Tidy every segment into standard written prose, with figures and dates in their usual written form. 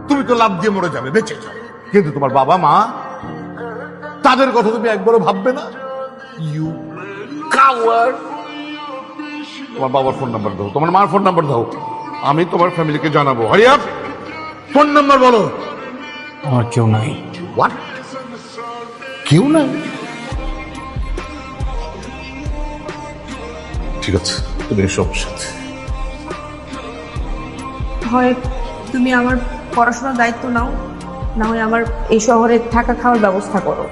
তুমি তো লাভ দিয়ে মরে যাবে, বেঁচে যাবে, কিন্তু তোমার বাবা মা তাদের কথা তুমি একবারও ভাববে না। You coward. তোমার বাবার ফোন নাম্বার দাও, তোমার মার ফোন নাম্বার দাও, আমি তোমার ফ্যামিলিকে জানাবো। হারি আপ, ফোন নাম্বার বলো। আমার কেউ নাই। হোয়াট? কেউ নাই? ঠিক আছে, তুমি এসব সাথে। হয় তুমি আমার পড়াশোনার দায়িত্ব নাও, না হয় আমার এই শহরে থাকা খাওয়ার ব্যবস্থা করো।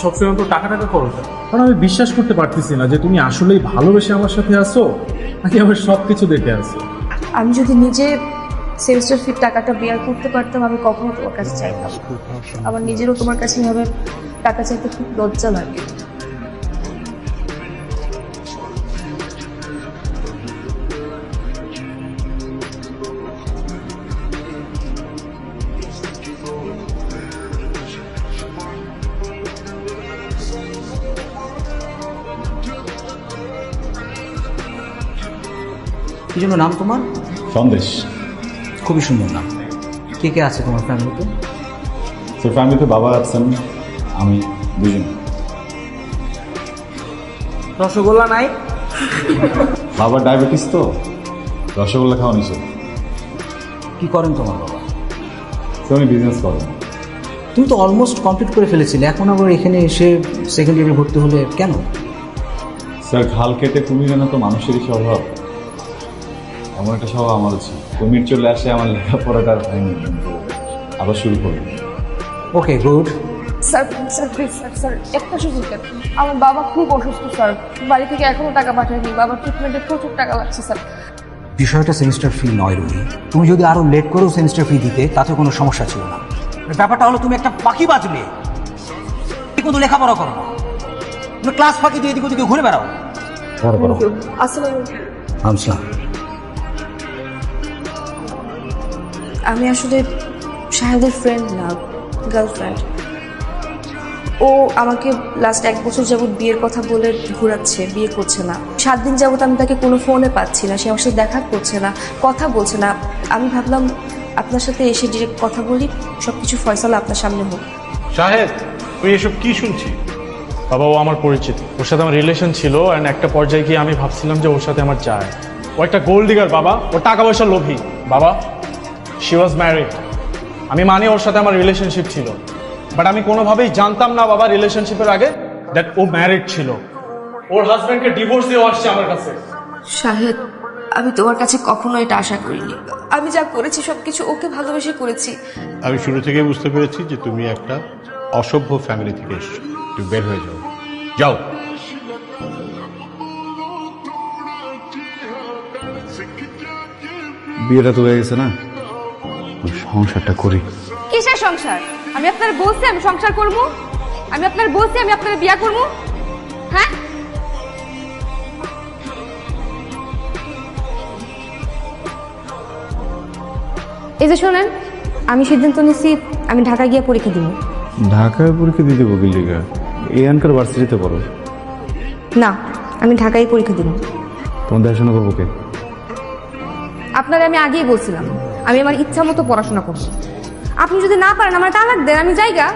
সবসময় তো টাকা টাকা করো, কারণ আমি বিশ্বাস করতে পারতেছি না যে তুমি আসলেই ভালোবেসে আমার সাথে আসো নাকি আমার সবকিছু দেখে আসো। আমি যদি নিজে সেমিস্টার ফির টাকাটা বেয়ার করতে পারতাম, আমি কখনো তোমার কাছে চাইতাম। আমার নিজেরও তোমার কাছে এভাবে টাকা চাইতে খুব লজ্জা লাগে। কি জন্য নাম তোমার? সন্দেশ। খুবই সুন্দর নাম। কে কে আছে তোমার ফ্যামিলিতে? তো ফ্যামিলিতে বাবা আছেন, আমি, দুজন। রসগোল্লা নাই? বাবার ডায়াবেটিস তো, রসগোল্লা খাওয়া নিষেধ। কি করেন তোমার বাবা? তো উনি বিজনেস করেন। তুমি তো অলমোস্ট কমপ্লিট করে ফেলেছিলে, এখন আবার এখানে এসে সেকেন্ড ইয়ারে ভর্তি হলে কেন? স্যার, খাল কেটে কুমির আনা তো মানুষেরই স্বভাব। এমন একটা স্বভাব আমার আছে, কুমির চলে আসে, আমার লেখাপড়াটা হয়নি, কিন্তু আবার শুরু করবো। Okay, good. Sir sir please sir, sir একটা সুযোগ দেন। আমার বাবা খুব অসুস্থ স্যার, বাড়ি থেকে এখনো টাকা পাঠায়নি, বাবার ট্রিটমেন্টে প্রচুর টাকা লাগছে স্যার। বিষয়টা সেমিস্টার ফি নয় রোহি, তুমি যদি আরো লেট করো সেমিস্টার ফি দিতে তাতে কোনো সমস্যা ছিল না। ব্যাপারটা হলো তুমি একটা পাখি বাজবে, কিন্তু লেখাপড়া করো না, তুমি ক্লাস ফাঁকি দিয়ে এদিকে ওদিকে ঘুরে বেড়াও। আসসালামু আলাইকুম। আমসলাম। আমি আসলে শাহেদের ফ্রেন্ড না, গার্লফ্রেন্ড। ও আমাকে লাস্ট 1 বছর যাবৎ বিয়ের কথা বলে ঘোরাচ্ছে, বিয়ে করছে না। 7 দিন যাবৎ আমি তাকে কোনো ফোনে পাচ্ছি না, সে আমার সাথে দেখা করছে না, কথা বলছে না। আমি ভাবলাম আপনার সাথে এসে ডিরেক্ট কথা বলি, সবকিছু ফয়সালা আপনার সামনে হোক। শাহেদ, তুই এসব কি শুনছি? বাবা, ও আমার পরিচিত, ওর সাথে আমার রিলেশন ছিল, অ্যান্ড একটা পর্যায়ে গিয়ে আমি ভাবছিলাম যে ওর সাথে আমার যায়। ও একটা গোল্ড ডিগার বাবা, ও টাকা পয়সার লোভী বাবা। শি ওয়াজ ম্যারিড, আমি মানি ওর সাথে আমার রিলেশনশিপ ছিল, বাট আমি কোনোভাবেই জানতাম না বাবা রিলেশনশিপের আগে দ্যাট ও ম্যারিড ছিল। ওর হাজব্যান্ডকে ডিভোর্স দিয়ে আসছে আমার কাছে। শাহেদ, আমি তোমার কাছে কখনো এটা আশা করিনি। আমি যা করেছি সবকিছু ওকে ভালোবেসে করেছি। আমি শুরু থেকে বুঝতে পেরেছি যে তুমি একটা অসভ্য ফ্যামিলি থেকে এসছো, তুমি বের হয়ে যাও, যাও। বিয়েটা তো হয়ে গেছে না, সংসারটা করি। কিসের সংসার? আমি আপনার বলছি আমি সংসার করব, আমি আপনার বলছি আমি আপনার বিয়ে করব। হ্যাঁ, এই যে শোনেন, আমি সিদ্ধান্ত নিছি আমি ঢাকা গিয়ে পরীক্ষা দিব। ঢাকায় পরীক্ষা দিতে বকিলিকা? এই আনকার ভার্সিটিতে পড়ো? না, আমি ঢাকায় পরীক্ষা দিব। তোমার দেখাশোনা করবো কে? আপনারে আমি আগেই বলছিলাম আমি আমার ইচ্ছা মতো পড়াশোনা করব। আপনি যদি না পারেন আমার তালাক দেন, আমি যাইগা।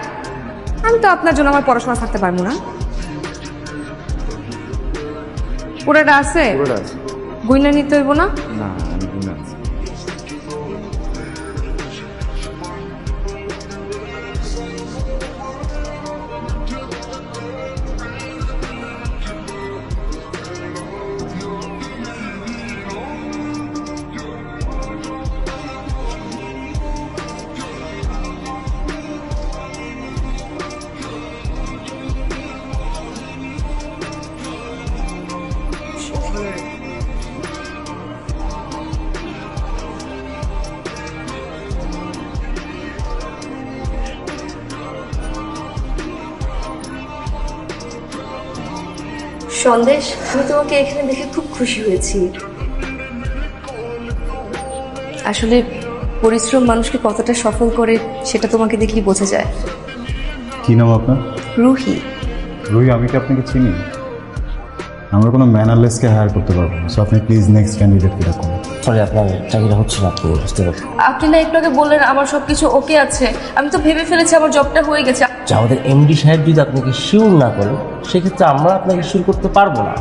আমি তো আপনার জন্য আমার পড়াশোনা থাকতে পারবো না। পুরোটা আছে, গুইনা নিতে হইব না? না, আমি গুনে আছি। সন্দেশ, আমি তোমাকে এখানে দেখে খুব খুশি হয়েছি। আসলে পরিশ্রম মানুষকে কতটা সফল করে সেটা তোমাকে দেখলেই বোঝা যায়। কি নাম আপনার? রুহি। রুহি, আমি কি আপনাকে চিনি? আমরা কোনো ম্যানারলেসকে হায়ার করতে পারবো না, সো আপনি প্লিজ নেক্সট ক্যান্ডিডেটকে রাখুন। সরি, আপনার চাকরিটা হচ্ছে না, আপনি বুঝতে পারছেন। আপনি না একটু আগে বললেন আমার সব কিছু ওকে আছে, আমি তো ভেবে ফেলেছি আমার জবটা হয়ে গেছে। যে আমাদের এমডি সাহেব যদি আপনাকে শিওর না করেন, সেক্ষেত্রে আমরা আপনাকে শিওর করতে পারবো না।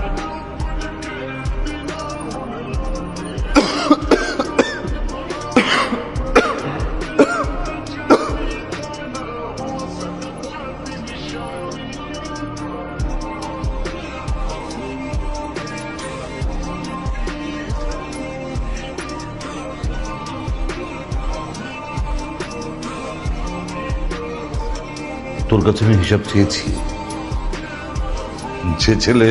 তোর কাছে আমি হিসাব চেয়েছি। যে ছেলে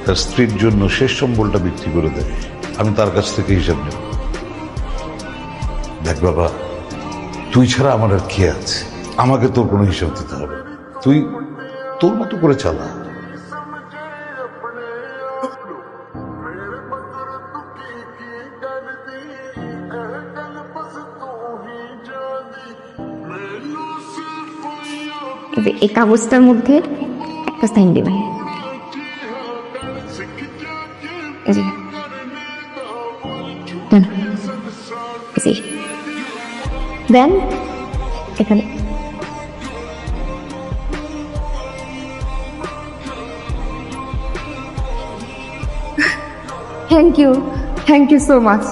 তার স্ত্রীর জন্য শেষ সম্বলটা বিক্রি করে দেয়, আমি তার কাছ থেকে হিসাব নেব। দেখ বাবা, তুই ছাড়া আমার আর কে আছে? আমাকে তোর কোনো হিসাব দিতে হবে না। তুই তোর মতো করে চালা। এই কাগজটার মধ্যে একটা সাইন দেবেন। জি দেন, জি দেন এখানে। Thank you so much.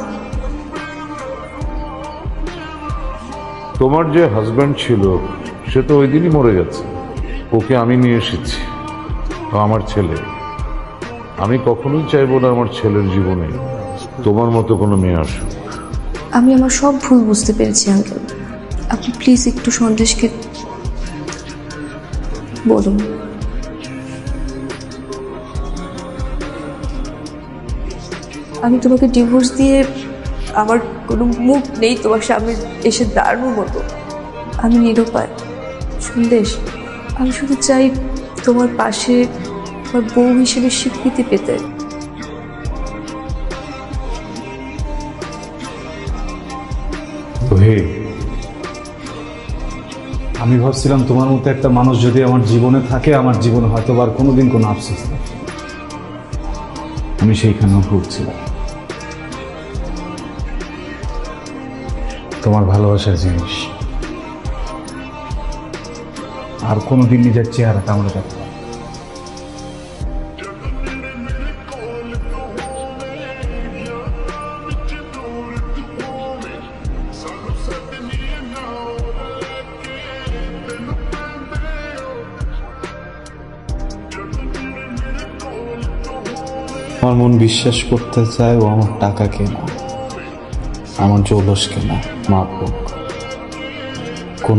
তোমার যে হাজব্যান্ড ছিল সে তো ওই দিনই মরে গেছে। ওকে আমি নিয়ে এসেছি, ও আমার ছেলে। আমি কখনোই চাইবো না আমার ছেলের জীবনে তোমার মতো কোনো মেয়ে আসুক। আমি আমার সব ভুল বুঝতে পেরেছি আঙ্কেল, আপনি প্লিজ একটু সন্দেশকে বলুন। আমি তোমাকে ডিভোর্স দিয়ে আমার কোনো মুখ নেই তোমার সামনে এসে দাঁড়ানোর মতো। আমি নিরুপায় সন্দেশ, আমি শুধু চাই তোমার পাশে আমার বউ হিসেবে স্বীকৃতি পেতে। হে, আমি ভাবছিলাম তোমার মতো একটা মানুষ যদি আমার জীবনে থাকে, আমার জীবনে হয়তো আর কোনোদিন কোনো আফসোস নেই। আমি সেইখানেও ঘুরছিলাম। তোমার ভালোবাসার জিনিস আর কোনোদিন নিজের চেহারাটা আমরা দেখতে পাবো। আমার মন বিশ্বাস করতে চায় ও আমার টাকা কেনা, আমার জৌলস কেনা, মাপক কোন